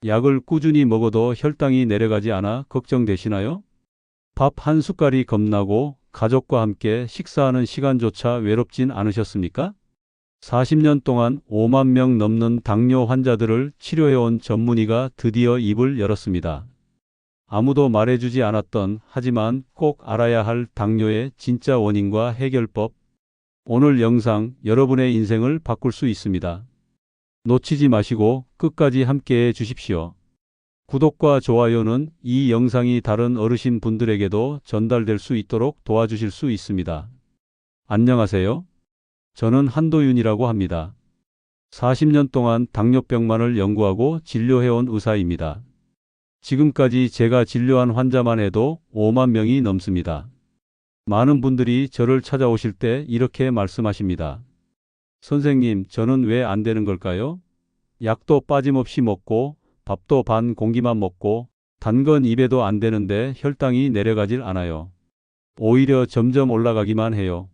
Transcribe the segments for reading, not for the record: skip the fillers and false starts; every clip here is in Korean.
약을 꾸준히 먹어도 혈당이 내려가지 않아 걱정되시나요? 밥 한 숟갈이 겁나고 가족과 함께 식사하는 시간조차 외롭진 않으셨습니까? 40년 동안 5만 명 넘는 당뇨 환자들을 치료해온 전문의가 드디어 입을 열었습니다. 아무도 말해주지 않았던 하지만 꼭 알아야 할 당뇨의 진짜 원인과 해결법. 오늘 영상 여러분의 인생을 바꿀 수 있습니다. 놓치지 마시고 끝까지 함께해 주십시오. 구독과 좋아요는 이 영상이 다른 어르신 분들에게도 전달될 수 있도록 도와주실 수 있습니다. 안녕하세요. 저는 한도윤이라고 합니다. 40년 동안 당뇨병만을 연구하고 진료해온 의사입니다. 지금까지 제가 진료한 환자만 해도 5만 명이 넘습니다. 많은 분들이 저를 찾아오실 때 이렇게 말씀하십니다. 선생님, 저는 왜 안 되는 걸까요? 약도 빠짐없이 먹고 밥도 반 공기만 먹고 단 건 입에도 안 되는데 혈당이 내려가질 않아요. 오히려 점점 올라가기만 해요.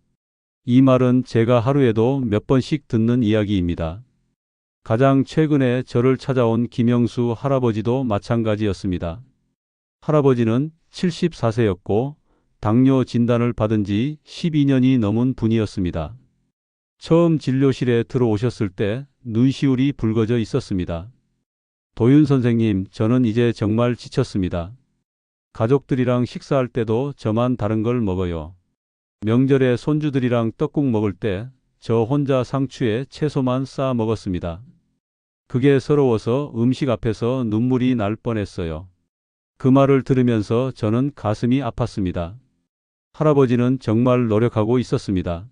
이 말은 제가 하루에도 몇 번씩 듣는 이야기입니다. 가장 최근에 저를 찾아온 김영수 할아버지도 마찬가지였습니다. 할아버지는 74세였고 당뇨 진단을 받은 지 12년이 넘은 분이었습니다. 처음 진료실에 들어오셨을 때 눈시울이 붉어져 있었습니다. 도윤 선생님, 저는 이제 정말 지쳤습니다. 가족들이랑 식사할 때도 저만 다른 걸 먹어요. 명절에 손주들이랑 떡국 먹을 때 저 혼자 상추에 채소만 쌓아 먹었습니다. 그게 서러워서 음식 앞에서 눈물이 날 뻔했어요. 그 말을 들으면서 저는 가슴이 아팠습니다. 할아버지는 정말 노력하고 있었습니다.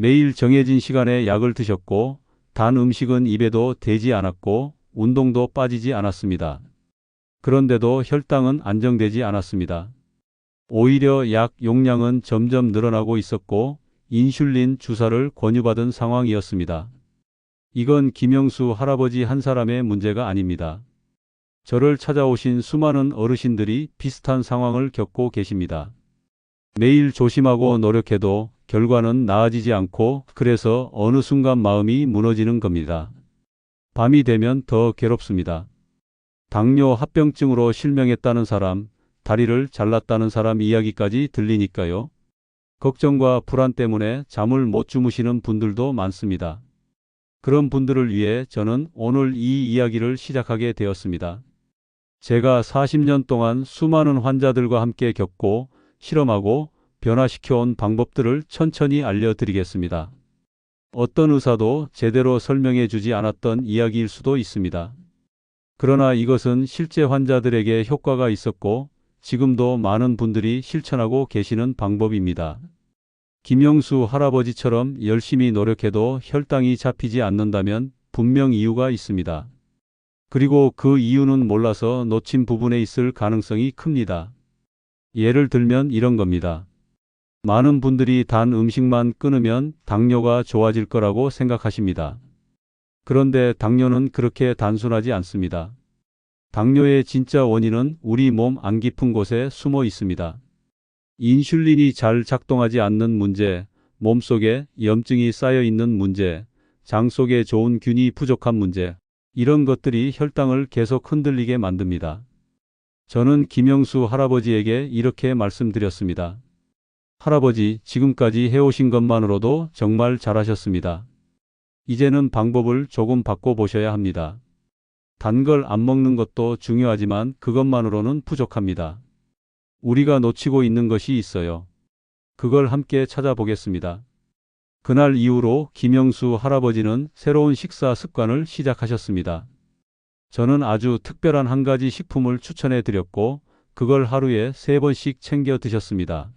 매일 정해진 시간에 약을 드셨고 단 음식은 입에도 대지 않았고 운동도 빠지지 않았습니다. 그런데도 혈당은 안정되지 않았습니다. 오히려 약 용량은 점점 늘어나고 있었고 인슐린 주사를 권유받은 상황이었습니다. 이건 김영수 할아버지 한 사람의 문제가 아닙니다. 저를 찾아오신 수많은 어르신들이 비슷한 상황을 겪고 계십니다. 매일 조심하고 노력해도 결과는 나아지지 않고 그래서 어느 순간 마음이 무너지는 겁니다. 밤이 되면 더 괴롭습니다. 당뇨 합병증으로 실명했다는 사람, 다리를 잘랐다는 사람 이야기까지 들리니까요. 걱정과 불안 때문에 잠을 못 주무시는 분들도 많습니다. 그런 분들을 위해 저는 오늘 이 이야기를 시작하게 되었습니다. 제가 40년 동안 수많은 환자들과 함께 겪고 실험하고 변화시켜온 방법들을 천천히 알려드리겠습니다. 어떤 의사도 제대로 설명해 주지 않았던 이야기일 수도 있습니다. 그러나 이것은 실제 환자들에게 효과가 있었고 지금도 많은 분들이 실천하고 계시는 방법입니다. 김영수 할아버지처럼 열심히 노력해도 혈당이 잡히지 않는다면 분명 이유가 있습니다. 그리고 그 이유는 몰라서 놓친 부분에 있을 가능성이 큽니다. 예를 들면 이런 겁니다. 많은 분들이 단 음식만 끊으면 당뇨가 좋아질 거라고 생각하십니다. 그런데 당뇨는 그렇게 단순하지 않습니다. 당뇨의 진짜 원인은 우리 몸 안 깊은 곳에 숨어 있습니다. 인슐린이 잘 작동하지 않는 문제, 몸속에 염증이 쌓여 있는 문제, 장 속에 좋은 균이 부족한 문제, 이런 것들이 혈당을 계속 흔들리게 만듭니다. 저는 김영수 할아버지에게 이렇게 말씀드렸습니다. 할아버지, 지금까지 해오신 것만으로도 정말 잘하셨습니다. 이제는 방법을 조금 바꿔보셔야 합니다. 단 걸 안 먹는 것도 중요하지만 그것만으로는 부족합니다. 우리가 놓치고 있는 것이 있어요. 그걸 함께 찾아보겠습니다. 그날 이후로 김영수 할아버지는 새로운 식사 습관을 시작하셨습니다. 저는 아주 특별한 한 가지 식품을 추천해 드렸고 그걸 하루에 3번씩 챙겨 드셨습니다.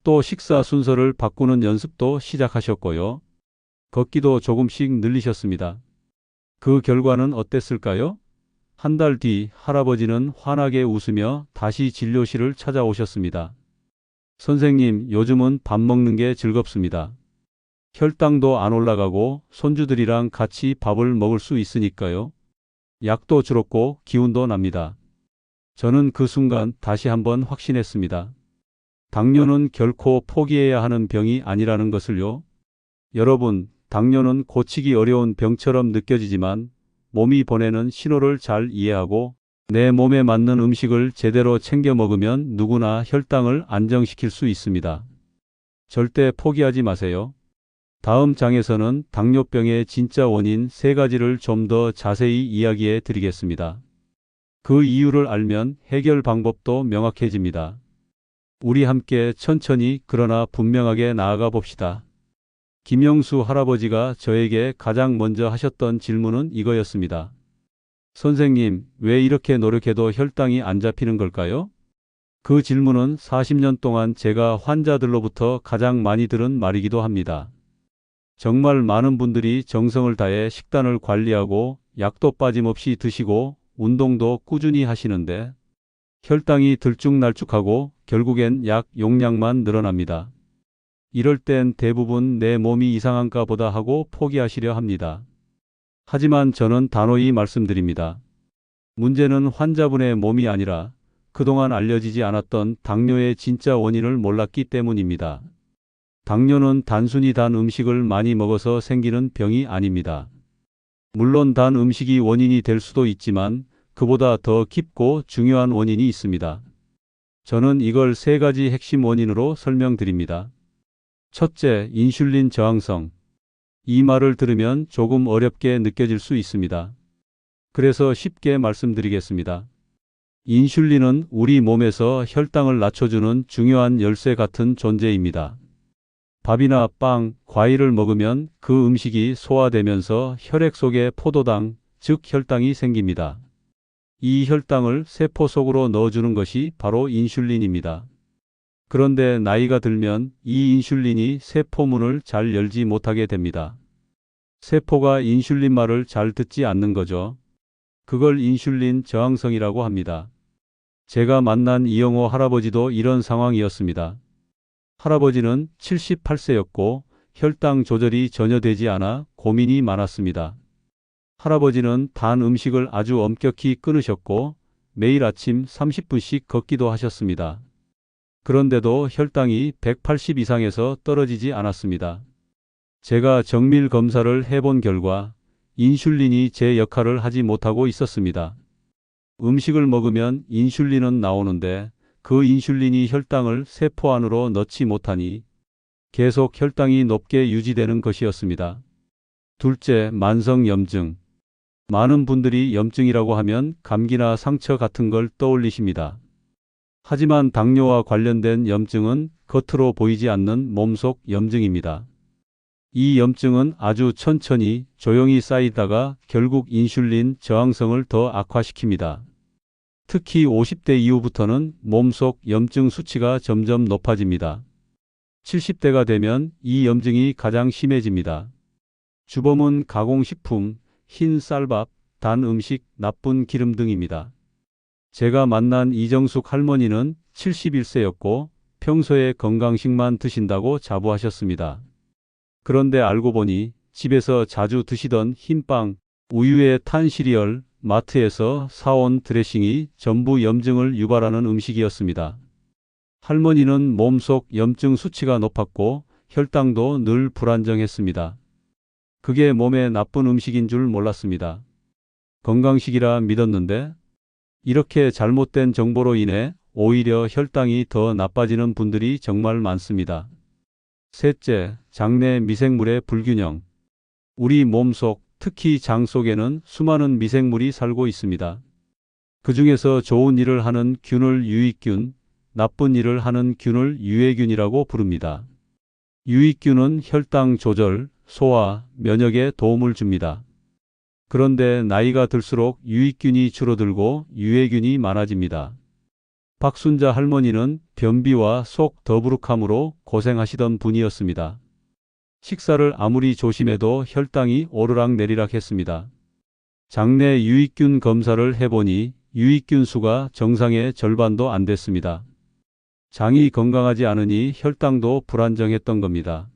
또 식사 순서를 바꾸는 연습도 시작하셨고요. 걷기도 조금씩 늘리셨습니다. 그 결과는 어땠을까요? 한 달 뒤 할아버지는 환하게 웃으며 다시 진료실을 찾아오셨습니다. 선생님, 요즘은 밥 먹는 게 즐겁습니다. 혈당도 안 올라가고 손주들이랑 같이 밥을 먹을 수 있으니까요. 약도 줄었고 기운도 납니다. 저는 그 순간 다시 한번 확신했습니다. 당뇨는 결코 포기해야 하는 병이 아니라는 것을요. 여러분, 당뇨는 고치기 어려운 병처럼 느껴지지만 몸이 보내는 신호를 잘 이해하고 내 몸에 맞는 음식을 제대로 챙겨 먹으면 누구나 혈당을 안정시킬 수 있습니다. 절대 포기하지 마세요. 다음 장에서는 당뇨병의 진짜 원인 3가지를 좀 더 자세히 이야기해 드리겠습니다. 그 이유를 알면 해결 방법도 명확해집니다. 우리 함께 천천히 그러나 분명하게 나아가 봅시다. 김영수 할아버지가 저에게 가장 먼저 하셨던 질문은 이거였습니다. 선생님, 왜 이렇게 노력해도 혈당이 안 잡히는 걸까요? 그 질문은 40년 동안 제가 환자들로부터 가장 많이 들은 말이기도 합니다. 정말 많은 분들이 정성을 다해 식단을 관리하고 약도 빠짐없이 드시고 운동도 꾸준히 하시는데 혈당이 들쭉날쭉하고 결국엔 약 용량만 늘어납니다. 이럴 땐 대부분 내 몸이 이상한가 보다 하고 포기하시려 합니다. 하지만 저는 단호히 말씀드립니다. 문제는 환자분의 몸이 아니라 그동안 알려지지 않았던 당뇨의 진짜 원인을 몰랐기 때문입니다. 당뇨는 단순히 단 음식을 많이 먹어서 생기는 병이 아닙니다. 물론 단 음식이 원인이 될 수도 있지만 그보다 더 깊고 중요한 원인이 있습니다. 저는 이걸 3가지 핵심 원인으로 설명드립니다. 첫째, 인슐린 저항성. 이 말을 들으면 조금 어렵게 느껴질 수 있습니다. 그래서 쉽게 말씀드리겠습니다. 인슐린은 우리 몸에서 혈당을 낮춰주는 중요한 열쇠 같은 존재입니다. 밥이나 빵, 과일을 먹으면 그 음식이 소화되면서 혈액 속에 포도당, 즉 혈당이 생깁니다. 이 혈당을 세포 속으로 넣어주는 것이 바로 인슐린입니다. 그런데 나이가 들면 이 인슐린이 세포문을 잘 열지 못하게 됩니다. 세포가 인슐린 말을 잘 듣지 않는 거죠. 그걸 인슐린 저항성이라고 합니다. 제가 만난 이영호 할아버지도 이런 상황이었습니다. 할아버지는 78세였고 혈당 조절이 전혀 되지 않아 고민이 많았습니다. 할아버지는 단 음식을 아주 엄격히 끊으셨고 매일 아침 30분씩 걷기도 하셨습니다. 그런데도 혈당이 180 이상에서 떨어지지 않았습니다. 제가 정밀 검사를 해본 결과 인슐린이 제 역할을 하지 못하고 있었습니다. 음식을 먹으면 인슐린은 나오는데 그 인슐린이 혈당을 세포 안으로 넣지 못하니 계속 혈당이 높게 유지되는 것이었습니다. 둘째, 만성염증. 많은 분들이 염증이라고 하면 감기나 상처 같은 걸 떠올리십니다. 하지만 당뇨와 관련된 염증은 겉으로 보이지 않는 몸속 염증입니다. 이 염증은 아주 천천히 조용히 쌓이다가 결국 인슐린 저항성을 더 악화시킵니다. 특히 50대 이후부터는 몸속 염증 수치가 점점 높아집니다. 70대가 되면 이 염증이 가장 심해집니다. 주범은 가공식품, 흰 쌀밥, 단 음식, 나쁜 기름 등입니다. 제가 만난 이정숙 할머니는 71세였고 평소에 건강식만 드신다고 자부하셨습니다. 그런데 알고 보니 집에서 자주 드시던 흰빵, 우유에 탄 시리얼, 마트에서 사온 드레싱이 전부 염증을 유발하는 음식이었습니다. 할머니는 몸속 염증 수치가 높았고 혈당도 늘 불안정했습니다. 그게 몸에 나쁜 음식인 줄 몰랐습니다. 건강식이라 믿었는데 이렇게 잘못된 정보로 인해 오히려 혈당이 더 나빠지는 분들이 정말 많습니다. 셋째, 장내 미생물의 불균형. 우리 몸속, 특히 장 속에는 수많은 미생물이 살고 있습니다. 그 중에서 좋은 일을 하는 균을 유익균, 나쁜 일을 하는 균을 유해균이라고 부릅니다. 유익균은 혈당 조절, 소화, 면역에 도움을 줍니다. 그런데 나이가 들수록 유익균이 줄어들고 유해균이 많아집니다. 박순자 할머니는 변비와 속 더부룩함으로 고생하시던 분이었습니다. 식사를 아무리 조심해도 혈당이 오르락내리락 했습니다. 장내 유익균 검사를 해보니 유익균 수가 정상의 절반도 안 됐습니다. 장이 건강하지 않으니 혈당도 불안정했던 겁니다.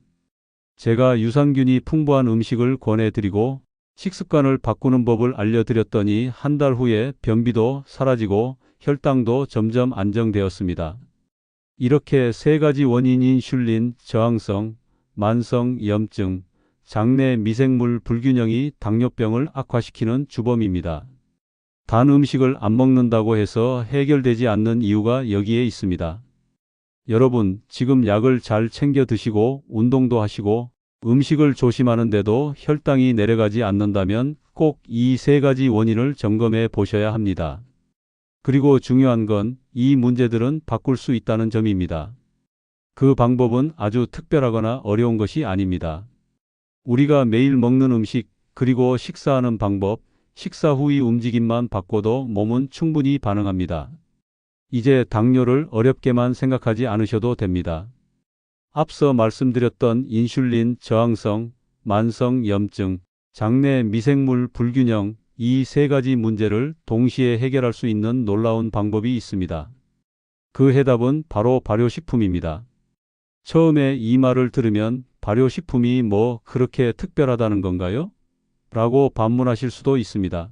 제가 유산균이 풍부한 음식을 권해드리고 식습관을 바꾸는 법을 알려드렸더니 한 달 후에 변비도 사라지고 혈당도 점점 안정되었습니다. 이렇게 3가지 원인인 인슐린 저항성, 만성 염증, 장내 미생물 불균형이 당뇨병을 악화시키는 주범입니다. 단 음식을 안 먹는다고 해서 해결되지 않는 이유가 여기에 있습니다. 여러분, 지금 약을 잘 챙겨 드시고 운동도 하시고 음식을 조심하는데도 혈당이 내려가지 않는다면 꼭 이 세 가지 원인을 점검해 보셔야 합니다. 그리고 중요한 건 이 문제들은 바꿀 수 있다는 점입니다. 그 방법은 아주 특별하거나 어려운 것이 아닙니다. 우리가 매일 먹는 음식, 그리고 식사하는 방법, 식사 후의 움직임만 바꿔도 몸은 충분히 반응합니다. 이제 당뇨를 어렵게만 생각하지 않으셔도 됩니다. 앞서 말씀드렸던 인슐린 저항성, 만성 염증, 장내 미생물 불균형, 이 세 가지 문제를 동시에 해결할 수 있는 놀라운 방법이 있습니다. 그 해답은 바로 발효식품입니다. 처음에 이 말을 들으면 발효식품이 뭐 그렇게 특별하다는 건가요? 라고 반문하실 수도 있습니다.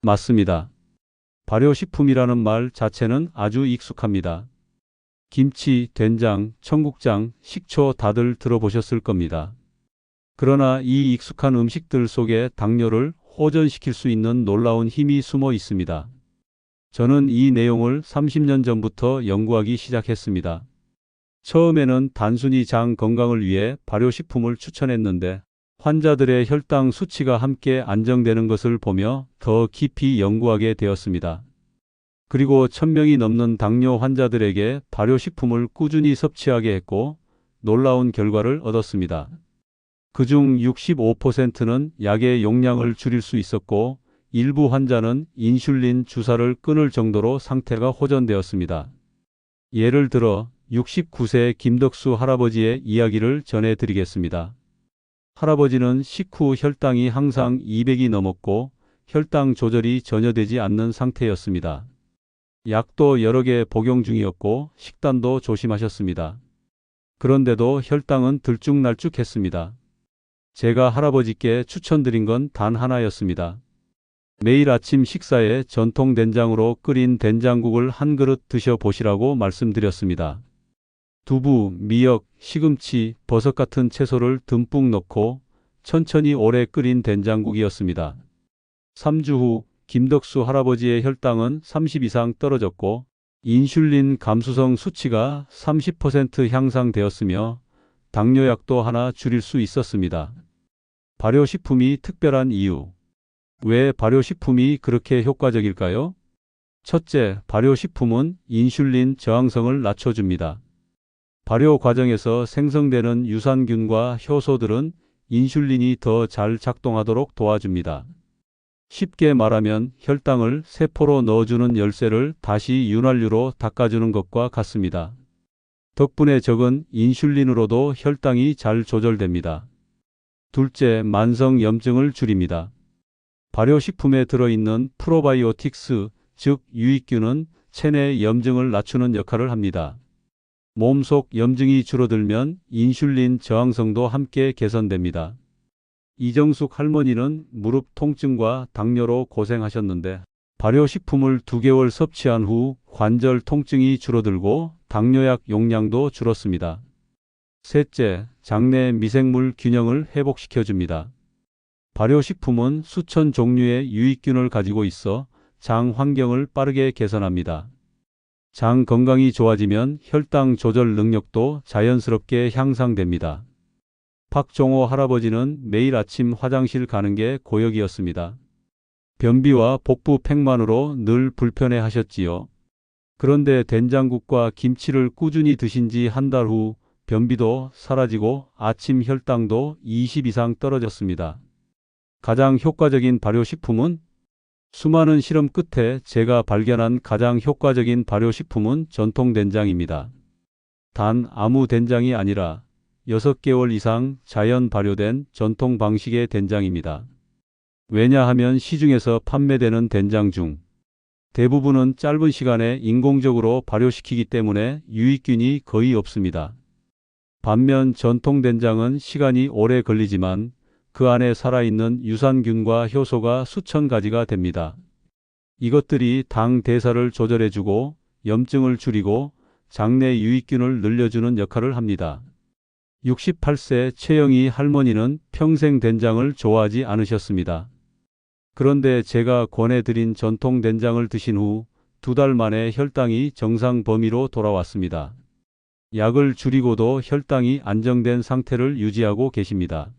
맞습니다. 발효식품이라는 말 자체는 아주 익숙합니다. 김치, 된장, 청국장, 식초 다들 들어보셨을 겁니다. 그러나 이 익숙한 음식들 속에 당뇨를 호전시킬 수 있는 놀라운 힘이 숨어 있습니다. 저는 이 내용을 30년 전부터 연구하기 시작했습니다. 처음에는 단순히 장 건강을 위해 발효식품을 추천했는데 환자들의 혈당 수치가 함께 안정되는 것을 보며 더 깊이 연구하게 되었습니다. 그리고 1000명이 넘는 당뇨 환자들에게 발효식품을 꾸준히 섭취하게 했고 놀라운 결과를 얻었습니다. 그중 65%는 약의 용량을 줄일 수 있었고 일부 환자는 인슐린 주사를 끊을 정도로 상태가 호전되었습니다. 예를 들어 69세 김덕수 할아버지의 이야기를 전해드리겠습니다. 할아버지는 식후 혈당이 항상 200이 넘었고 혈당 조절이 전혀 되지 않는 상태였습니다. 약도 여러 개 복용 중이었고 식단도 조심하셨습니다. 그런데도 혈당은 들쭉날쭉했습니다. 제가 할아버지께 추천드린 건 단 하나였습니다. 매일 아침 식사에 전통 된장으로 끓인 된장국을 한 그릇 드셔보시라고 말씀드렸습니다. 두부, 미역, 시금치, 버섯 같은 채소를 듬뿍 넣고 천천히 오래 끓인 된장국이었습니다. 3주 후 김덕수 할아버지의 혈당은 30 이상 떨어졌고 인슐린 감수성 수치가 30% 향상되었으며 당뇨약도 하나 줄일 수 있었습니다. 발효식품이 특별한 이유. 왜 발효식품이 그렇게 효과적일까요? 첫째, 발효식품은 인슐린 저항성을 낮춰줍니다. 발효 과정에서 생성되는 유산균과 효소들은 인슐린이 더 잘 작동하도록 도와줍니다. 쉽게 말하면 혈당을 세포로 넣어주는 열쇠를 다시 윤활유로 닦아주는 것과 같습니다. 덕분에 적은 인슐린으로도 혈당이 잘 조절됩니다. 둘째, 만성 염증을 줄입니다. 발효식품에 들어있는 프로바이오틱스, 즉 유익균은 체내 염증을 낮추는 역할을 합니다. 몸속 염증이 줄어들면 인슐린 저항성도 함께 개선됩니다. 이정숙 할머니는 무릎 통증과 당뇨로 고생하셨는데 발효식품을 2개월 섭취한 후 관절 통증이 줄어들고 당뇨약 용량도 줄었습니다. 셋째, 장내 미생물 균형을 회복시켜줍니다. 발효식품은 수천 종류의 유익균을 가지고 있어 장 환경을 빠르게 개선합니다. 장 건강이 좋아지면 혈당 조절 능력도 자연스럽게 향상됩니다. 박종호 할아버지는 매일 아침 화장실 가는 게 고역이었습니다. 변비와 복부 팽만으로 늘 불편해 하셨지요. 그런데 된장국과 김치를 꾸준히 드신 지 한 달 후 변비도 사라지고 아침 혈당도 20 이상 떨어졌습니다. 가장 효과적인 발효식품은? 수많은 실험 끝에 제가 발견한 가장 효과적인 발효식품은 전통 된장입니다. 단 아무 된장이 아니라 6개월 이상 자연 발효된 전통 방식의 된장입니다. 왜냐하면 시중에서 판매되는 된장 중 대부분은 짧은 시간에 인공적으로 발효시키기 때문에 유익균이 거의 없습니다. 반면 전통 된장은 시간이 오래 걸리지만 그 안에 살아있는 유산균과 효소가 수천 가지가 됩니다. 이것들이 당 대사를 조절해주고 염증을 줄이고 장내 유익균을 늘려주는 역할을 합니다. 68세 최영희 할머니는 평생 된장을 좋아하지 않으셨습니다. 그런데 제가 권해드린 전통 된장을 드신 후 2달 만에 혈당이 정상 범위로 돌아왔습니다. 약을 줄이고도 혈당이 안정된 상태를 유지하고 계십니다.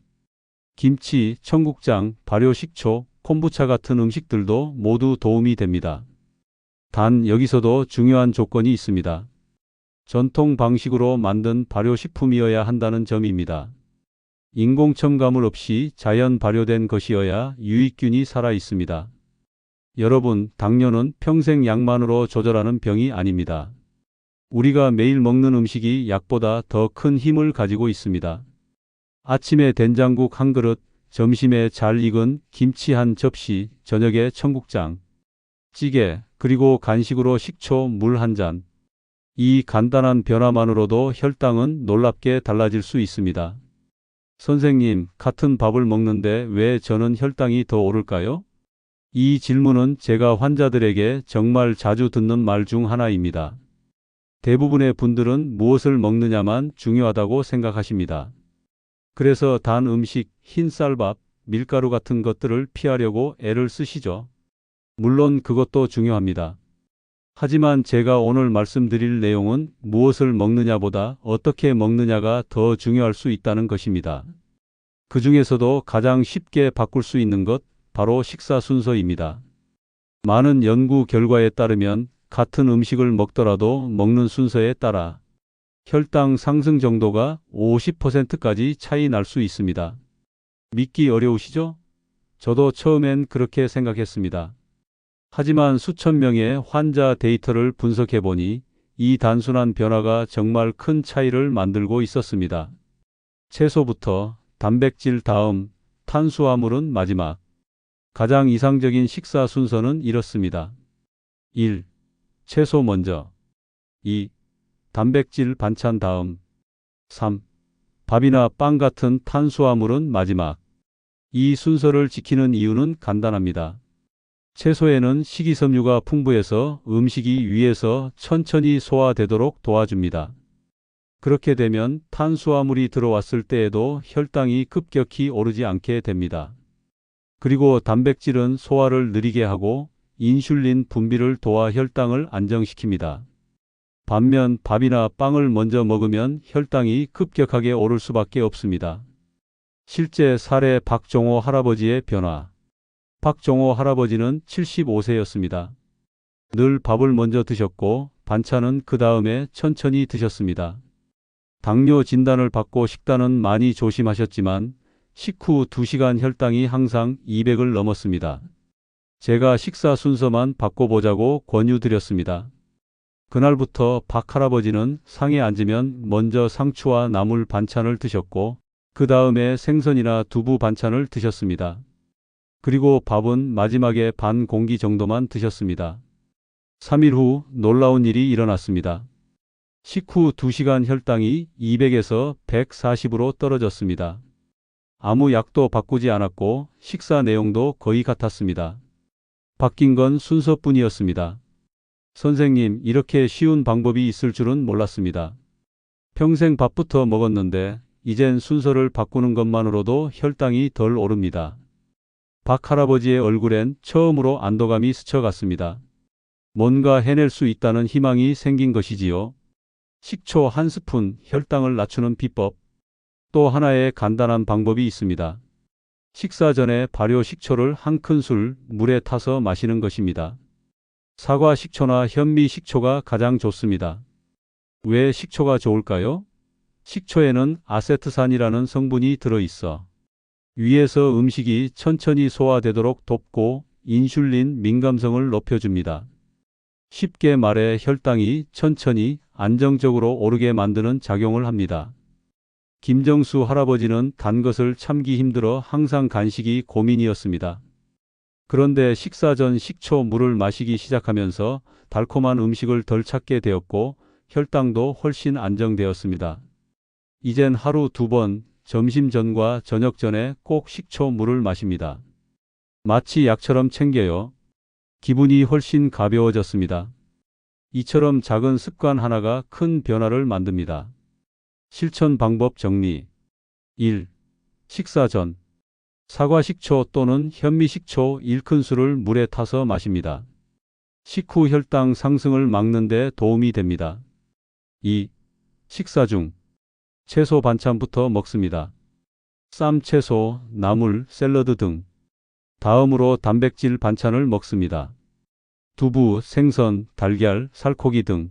김치, 청국장, 발효식초, 콤부차 같은 음식들도 모두 도움이 됩니다. 단 여기서도 중요한 조건이 있습니다. 전통 방식으로 만든 발효식품이어야 한다는 점입니다. 인공 첨가물 없이 자연 발효된 것이어야 유익균이 살아 있습니다. 여러분, 당뇨는 평생 약만으로 조절하는 병이 아닙니다. 우리가 매일 먹는 음식이 약보다 더 큰 힘을 가지고 있습니다. 아침에 된장국 한 그릇, 점심에 잘 익은 김치 한 접시, 저녁에 청국장, 찌개, 그리고 간식으로 식초, 물 한 잔. 이 간단한 변화만으로도 혈당은 놀랍게 달라질 수 있습니다. 선생님, 같은 밥을 먹는데 왜 저는 혈당이 더 오를까요? 이 질문은 제가 환자들에게 정말 자주 듣는 말 중 하나입니다. 대부분의 분들은 무엇을 먹느냐만 중요하다고 생각하십니다. 그래서 단 음식, 흰 쌀밥, 밀가루 같은 것들을 피하려고 애를 쓰시죠. 물론 그것도 중요합니다. 하지만 제가 오늘 말씀드릴 내용은 무엇을 먹느냐보다 어떻게 먹느냐가 더 중요할 수 있다는 것입니다. 그 중에서도 가장 쉽게 바꿀 수 있는 것, 바로 식사 순서입니다. 많은 연구 결과에 따르면 같은 음식을 먹더라도 먹는 순서에 따라 혈당 상승 정도가 50%까지 차이 날 수 있습니다. 믿기 어려우시죠? 저도 처음엔 그렇게 생각했습니다. 하지만 수천 명의 환자 데이터를 분석해 보니 이 단순한 변화가 정말 큰 차이를 만들고 있었습니다. 채소부터 단백질 다음 탄수화물은 마지막. 가장 이상적인 식사 순서는 이렇습니다. 1. 채소 먼저. 2. 단백질 반찬 다음. 3. 밥이나 빵 같은 탄수화물은 마지막. 이 순서를 지키는 이유는 간단합니다. 채소에는 식이섬유가 풍부해서 음식이 위에서 천천히 소화되도록 도와줍니다. 그렇게 되면 탄수화물이 들어왔을 때에도 혈당이 급격히 오르지 않게 됩니다. 그리고 단백질은 소화를 느리게 하고 인슐린 분비를 도와 혈당을 안정시킵니다. 반면 밥이나 빵을 먼저 먹으면 혈당이 급격하게 오를 수밖에 없습니다. 실제 사례 박종호 할아버지의 변화. 박종호 할아버지는 75세였습니다. 늘 밥을 먼저 드셨고 반찬은 그 다음에 천천히 드셨습니다. 당뇨 진단을 받고 식단은 많이 조심하셨지만 식후 2시간 혈당이 항상 200을 넘었습니다. 제가 식사 순서만 바꿔보자고 권유드렸습니다. 그날부터 박 할아버지는 상에 앉으면 먼저 상추와 나물 반찬을 드셨고 그 다음에 생선이나 두부 반찬을 드셨습니다. 그리고 밥은 마지막에 반 공기 정도만 드셨습니다. 3일 후 놀라운 일이 일어났습니다. 식후 2시간 혈당이 200에서 140으로 떨어졌습니다. 아무 약도 바꾸지 않았고 식사 내용도 거의 같았습니다. 바뀐 건 순서뿐이었습니다. 선생님, 이렇게 쉬운 방법이 있을 줄은 몰랐습니다. 평생 밥부터 먹었는데 이젠 순서를 바꾸는 것만으로도 혈당이 덜 오릅니다. 박 할아버지의 얼굴엔 처음으로 안도감이 스쳐갔습니다. 뭔가 해낼 수 있다는 희망이 생긴 것이지요. 식초 한 스푼, 혈당을 낮추는 비법. 또 하나의 간단한 방법이 있습니다. 식사 전에 발효 식초를 한 큰술 물에 타서 마시는 것입니다. 사과 식초나 현미 식초가 가장 좋습니다. 왜 식초가 좋을까요? 식초에는 아세트산이라는 성분이 들어있어 위에서 음식이 천천히 소화되도록 돕고 인슐린 민감성을 높여줍니다. 쉽게 말해 혈당이 천천히 안정적으로 오르게 만드는 작용을 합니다. 김정수 할아버지는 단 것을 참기 힘들어 항상 간식이 고민이었습니다. 그런데 식사 전 식초 물을 마시기 시작하면서 달콤한 음식을 덜 찾게 되었고 혈당도 훨씬 안정되었습니다. 이젠 하루 2번 점심 전과 저녁 전에 꼭 식초 물을 마십니다. 마치 약처럼 챙겨요. 기분이 훨씬 가벼워졌습니다. 이처럼 작은 습관 하나가 큰 변화를 만듭니다. 실천 방법 정리. 1. 식사 전 사과식초 또는 현미식초 1큰술을 물에 타서 마십니다. 식후 혈당 상승을 막는 데 도움이 됩니다. 2. 식사 중 채소 반찬부터 먹습니다. 쌈, 채소, 나물, 샐러드 등. 다음으로 단백질 반찬을 먹습니다. 두부, 생선, 달걀, 살코기 등.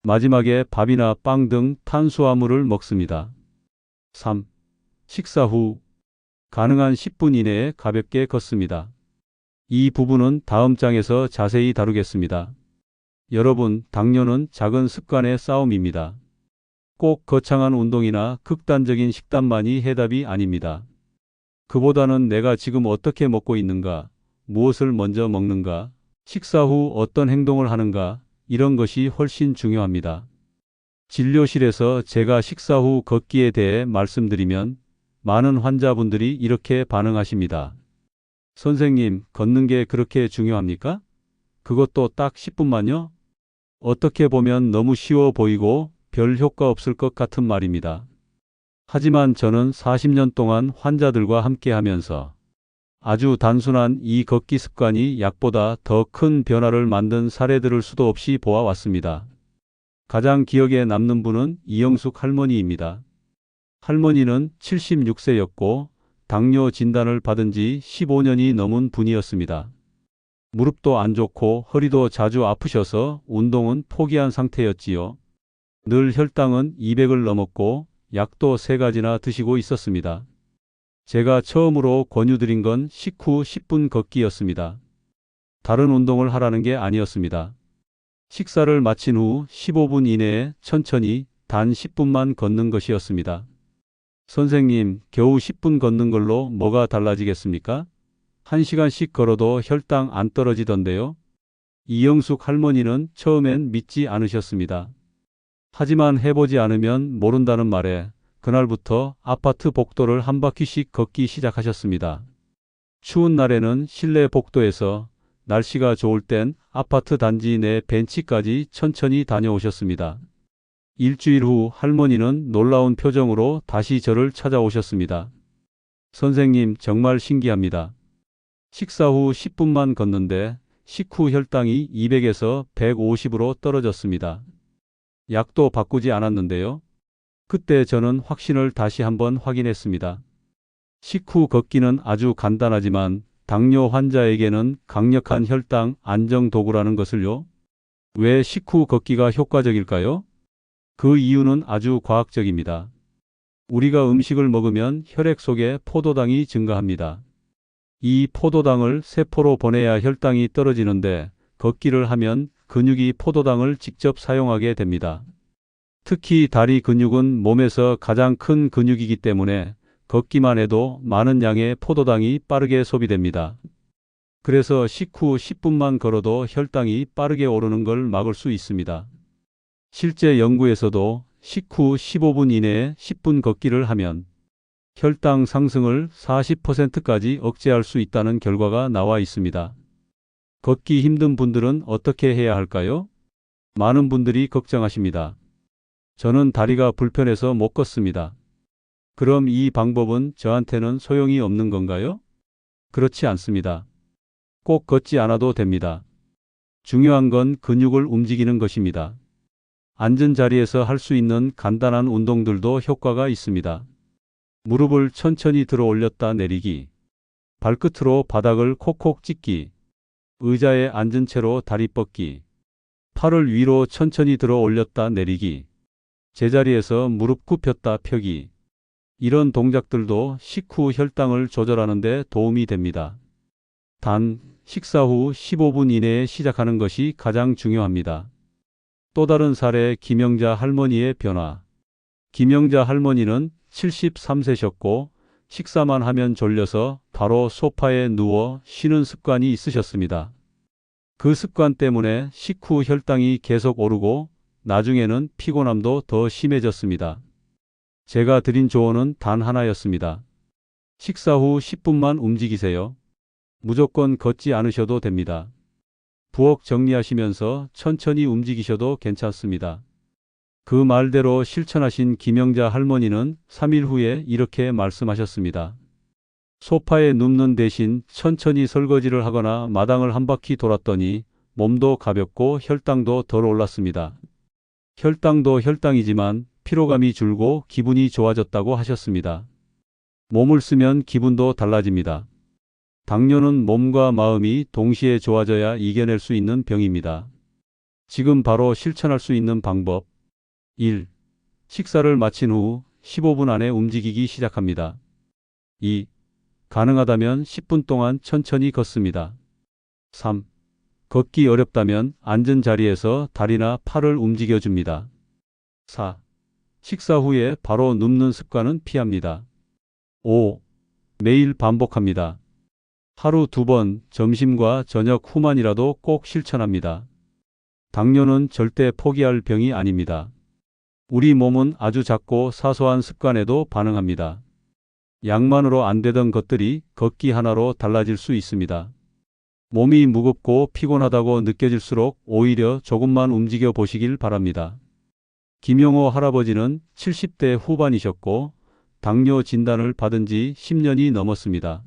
마지막에 밥이나 빵 등 탄수화물을 먹습니다. 3. 식사 후 가능한 10분 이내에 가볍게 걷습니다. 이 부분은 다음 장에서 자세히 다루겠습니다. 여러분, 당뇨는 작은 습관의 싸움입니다. 꼭 거창한 운동이나 극단적인 식단만이 해답이 아닙니다. 그보다는 내가 지금 어떻게 먹고 있는가, 무엇을 먼저 먹는가, 식사 후 어떤 행동을 하는가, 이런 것이 훨씬 중요합니다. 진료실에서 제가 식사 후 걷기에 대해 말씀드리면 많은 환자분들이 이렇게 반응하십니다. 선생님, 걷는 게 그렇게 중요합니까? 그것도 딱 10분만요? 어떻게 보면 너무 쉬워 보이고 별 효과 없을 것 같은 말입니다. 하지만 저는 40년 동안 환자들과 함께 하면서 아주 단순한 이 걷기 습관이 약보다 더 큰 변화를 만든 사례들을 수도 없이 보아왔습니다. 가장 기억에 남는 분은 이영숙 할머니입니다. 할머니는 76세였고 당뇨 진단을 받은 지 15년이 넘은 분이었습니다. 무릎도 안 좋고 허리도 자주 아프셔서 운동은 포기한 상태였지요. 늘 혈당은 200을 넘었고 약도 3가지나 드시고 있었습니다. 제가 처음으로 권유드린 건 식후 10분 걷기였습니다. 다른 운동을 하라는 게 아니었습니다. 식사를 마친 후 15분 이내에 천천히 단 10분만 걷는 것이었습니다. 선생님, 겨우 10분 걷는 걸로 뭐가 달라지겠습니까? 1시간씩 걸어도 혈당 안 떨어지던데요. 이영숙 할머니는 처음엔 믿지 않으셨습니다. 하지만 해보지 않으면 모른다는 말에 그날부터 아파트 복도를 한 바퀴씩 걷기 시작하셨습니다. 추운 날에는 실내 복도에서, 날씨가 좋을 땐 아파트 단지 내 벤치까지 천천히 다녀오셨습니다. 일주일 후 할머니는 놀라운 표정으로 다시 저를 찾아오셨습니다. 선생님, 정말 신기합니다. 식사 후 10분만 걷는데 식후 혈당이 200에서 150으로 떨어졌습니다. 약도 바꾸지 않았는데요. 그때 저는 확신을 다시 한번 확인했습니다. 식후 걷기는 아주 간단하지만 당뇨 환자에게는 강력한 혈당 안정 도구라는 것을요. 왜 식후 걷기가 효과적일까요? 그 이유는 아주 과학적입니다. 우리가 음식을 먹으면 혈액 속에 포도당이 증가합니다. 이 포도당을 세포로 보내야 혈당이 떨어지는데 걷기를 하면 근육이 포도당을 직접 사용하게 됩니다. 특히 다리 근육은 몸에서 가장 큰 근육이기 때문에 걷기만 해도 많은 양의 포도당이 빠르게 소비됩니다. 그래서 식후 10분만 걸어도 혈당이 빠르게 오르는 걸 막을 수 있습니다. 실제 연구에서도 식후 15분 이내에 10분 걷기를 하면 혈당 상승을 40%까지 억제할 수 있다는 결과가 나와 있습니다. 걷기 힘든 분들은 어떻게 해야 할까요? 많은 분들이 걱정하십니다. 저는 다리가 불편해서 못 걷습니다. 그럼 이 방법은 저한테는 소용이 없는 건가요? 그렇지 않습니다. 꼭 걷지 않아도 됩니다. 중요한 건 근육을 움직이는 것입니다. 앉은 자리에서 할 수 있는 간단한 운동들도 효과가 있습니다. 무릎을 천천히 들어 올렸다 내리기, 발끝으로 바닥을 콕콕 찍기, 의자에 앉은 채로 다리 뻗기, 팔을 위로 천천히 들어 올렸다 내리기, 제자리에서 무릎 굽혔다 펴기. 이런 동작들도 식후 혈당을 조절하는 데 도움이 됩니다. 단, 식사 후 15분 이내에 시작하는 것이 가장 중요합니다. 또 다른 사례, 김영자 할머니의 변화. 김영자 할머니는 73세셨고 식사만 하면 졸려서 바로 소파에 누워 쉬는 습관이 있으셨습니다. 그 습관 때문에 식후 혈당이 계속 오르고 나중에는 피곤함도 더 심해졌습니다. 제가 드린 조언은 단 하나였습니다. 식사 후 10분만 움직이세요. 무조건 걷지 않으셔도 됩니다. 부엌 정리하시면서 천천히 움직이셔도 괜찮습니다. 그 말대로 실천하신 김영자 할머니는 3일 후에 이렇게 말씀하셨습니다. 소파에 눕는 대신 천천히 설거지를 하거나 마당을 한 바퀴 돌았더니 몸도 가볍고 혈당도 덜 올랐습니다. 혈당도 혈당이지만 피로감이 줄고 기분이 좋아졌다고 하셨습니다. 몸을 쓰면 기분도 달라집니다. 당뇨는 몸과 마음이 동시에 좋아져야 이겨낼 수 있는 병입니다. 지금 바로 실천할 수 있는 방법. 1. 식사를 마친 후 15분 안에 움직이기 시작합니다. 2. 가능하다면 10분 동안 천천히 걷습니다. 3. 걷기 어렵다면 앉은 자리에서 다리나 팔을 움직여줍니다. 4. 식사 후에 바로 눕는 습관은 피합니다. 5. 매일 반복합니다. 하루 2번 점심과 저녁 후만이라도 꼭 실천합니다. 당뇨는 절대 포기할 병이 아닙니다. 우리 몸은 아주 작고 사소한 습관에도 반응합니다. 약만으로 안 되던 것들이 걷기 하나로 달라질 수 있습니다. 몸이 무겁고 피곤하다고 느껴질수록 오히려 조금만 움직여 보시길 바랍니다. 김용호 할아버지는 70대 후반이셨고 당뇨 진단을 받은 지 10년이 넘었습니다.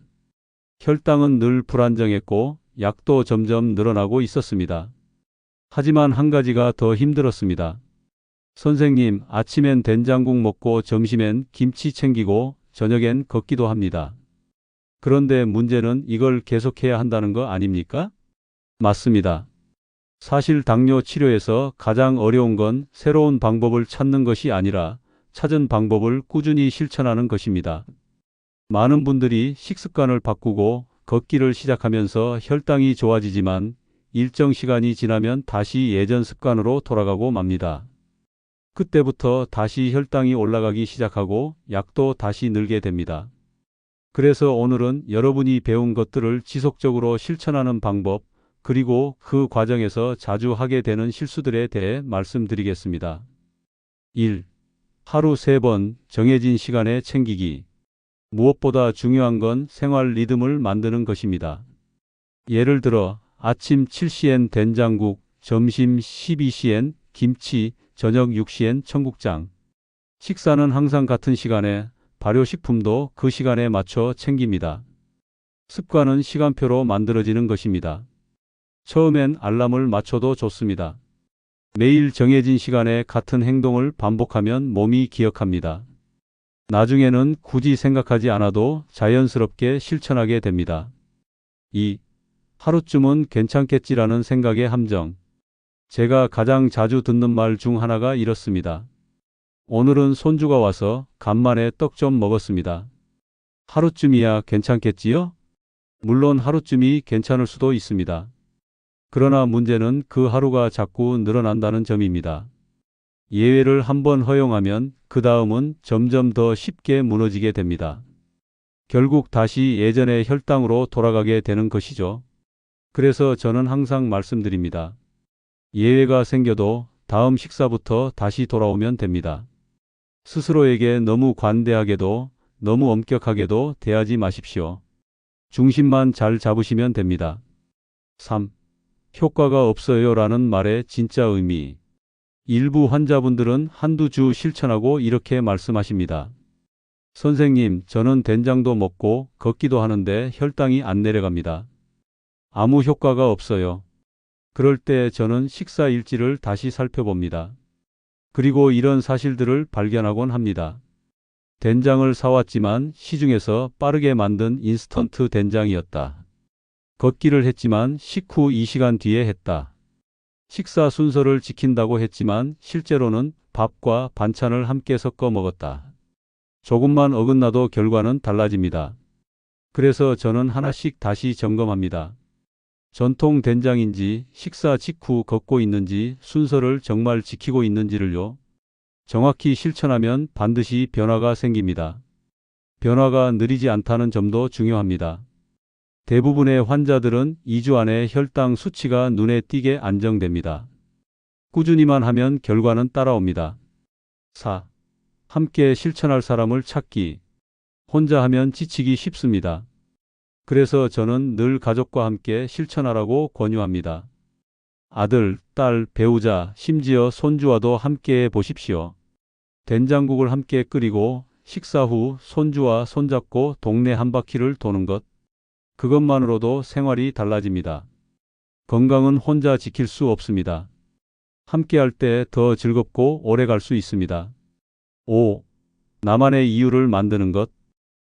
혈당은 늘 불안정했고 약도 점점 늘어나고 있었습니다. 하지만 한 가지가 더 힘들었습니다. 선생님, 아침엔 된장국 먹고 점심엔 김치 챙기고 저녁엔 걷기도 합니다. 그런데 문제는 이걸 계속해야 한다는 거 아닙니까? 맞습니다. 사실 당뇨 치료에서 가장 어려운 건 새로운 방법을 찾는 것이 아니라 찾은 방법을 꾸준히 실천하는 것입니다. 많은 분들이 식습관을 바꾸고 걷기를 시작하면서 혈당이 좋아지지만 일정 시간이 지나면 다시 예전 습관으로 돌아가고 맙니다. 그때부터 다시 혈당이 올라가기 시작하고 약도 다시 늘게 됩니다. 그래서 오늘은 여러분이 배운 것들을 지속적으로 실천하는 방법, 그리고 그 과정에서 자주 하게 되는 실수들에 대해 말씀드리겠습니다. 1. 하루 3번 정해진 시간에 챙기기. 무엇보다 중요한 건 생활 리듬을 만드는 것입니다. 예를 들어 아침 7시엔 된장국, 점심 12시엔 김치, 저녁 6시엔 청국장. 식사는 항상 같은 시간에, 발효식품도 그 시간에 맞춰 챙깁니다. 습관은 시간표로 만들어지는 것입니다. 처음엔 알람을 맞춰도 좋습니다. 매일 정해진 시간에 같은 행동을 반복하면 몸이 기억합니다. 나중에는 굳이 생각하지 않아도 자연스럽게 실천하게 됩니다. 2. 하루쯤은 괜찮겠지라는 생각의 함정. 제가 가장 자주 듣는 말 중 하나가 이렇습니다. 오늘은 손주가 와서 간만에 떡 좀 먹었습니다. 하루쯤이야 괜찮겠지요? 물론 하루쯤이 괜찮을 수도 있습니다. 그러나 문제는 그 하루가 자꾸 늘어난다는 점입니다. 예외를 한번 허용하면 그 다음은 점점 더 쉽게 무너지게 됩니다. 결국 다시 예전의 혈당으로 돌아가게 되는 것이죠. 그래서 저는 항상 말씀드립니다. 예외가 생겨도 다음 식사부터 다시 돌아오면 됩니다. 스스로에게 너무 관대하게도 너무 엄격하게도 대하지 마십시오. 중심만 잘 잡으시면 됩니다. 3. 효과가 없어요 라는 말의 진짜 의미. 일부 환자분들은 한두 주 실천하고 이렇게 말씀하십니다. 선생님, 저는 된장도 먹고 걷기도 하는데 혈당이 안 내려갑니다. 아무 효과가 없어요. 그럴 때 저는 식사 일지를 다시 살펴봅니다. 그리고 이런 사실들을 발견하곤 합니다. 된장을 사왔지만 시중에서 빠르게 만든 인스턴트 된장이었다. 걷기를 했지만 식후 2시간 뒤에 했다. 식사 순서를 지킨다고 했지만 실제로는 밥과 반찬을 함께 섞어 먹었다. 조금만 어긋나도 결과는 달라집니다. 그래서 저는 하나씩 다시 점검합니다. 전통 된장인지 식사 직후 걷고 있는지 순서를 정말 지키고 있는지를요. 정확히 실천하면 반드시 변화가 생깁니다. 변화가 느리지 않다는 점도 중요합니다. 대부분의 환자들은 2주 안에 혈당 수치가 눈에 띄게 안정됩니다. 꾸준히만 하면 결과는 따라옵니다. 4. 함께 실천할 사람을 찾기. 혼자 하면 지치기 쉽습니다. 그래서 저는 늘 가족과 함께 실천하라고 권유합니다. 아들, 딸, 배우자, 심지어 손주와도 함께 해 보십시오. 된장국을 함께 끓이고 식사 후 손주와 손잡고 동네 한 바퀴를 도는 것. 그것만으로도 생활이 달라집니다. 건강은 혼자 지킬 수 없습니다. 함께 할 때 더 즐겁고 오래 갈 수 있습니다. 5. 나만의 이유를 만드는 것.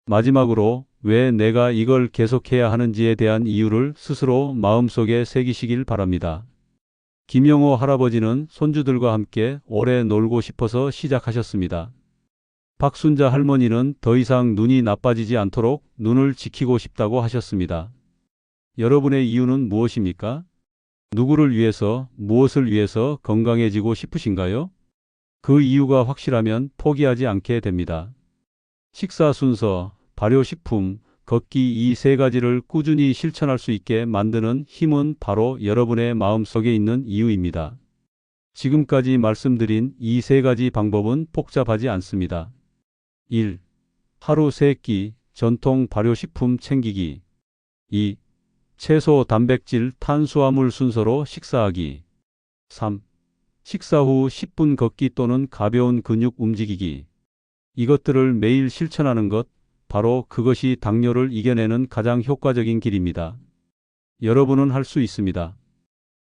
마지막으로 왜 내가 이걸 계속해야 하는지에 대한 이유를 스스로 마음속에 새기시길 바랍니다. 김영호 할아버지는 손주들과 함께 오래 놀고 싶어서 시작하셨습니다. 박순자 할머니는 더 이상 눈이 나빠지지 않도록 눈을 지키고 싶다고 하셨습니다. 여러분의 이유는 무엇입니까? 누구를 위해서, 무엇을 위해서 건강해지고 싶으신가요? 그 이유가 확실하면 포기하지 않게 됩니다. 식사 순서, 발효식품, 걷기 이 세 가지를 꾸준히 실천할 수 있게 만드는 힘은 바로 여러분의 마음속에 있는 이유입니다. 지금까지 말씀드린 이 세 가지 방법은 복잡하지 않습니다. 1. 하루 3끼 전통 발효식품 챙기기. 2. 채소, 단백질, 탄수화물 순서로 식사하기. 3. 식사 후 10분 걷기 또는 가벼운 근육 움직이기. 이것들을 매일 실천하는 것, 바로 그것이 당뇨를 이겨내는 가장 효과적인 길입니다. 여러분은 할 수 있습니다.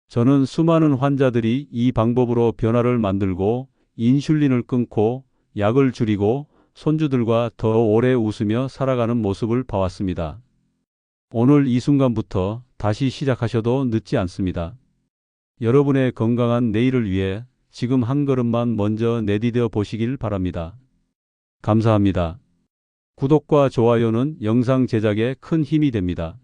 저는 수많은 환자들이 이 방법으로 변화를 만들고 인슐린을 끊고 약을 줄이고 손주들과 더 오래 웃으며 살아가는 모습을 봐왔습니다. 오늘 이 순간부터 다시 시작하셔도 늦지 않습니다. 여러분의 건강한 내일을 위해 지금 한 걸음만 먼저 내디뎌 보시길 바랍니다. 감사합니다. 구독과 좋아요는 영상 제작에 큰 힘이 됩니다.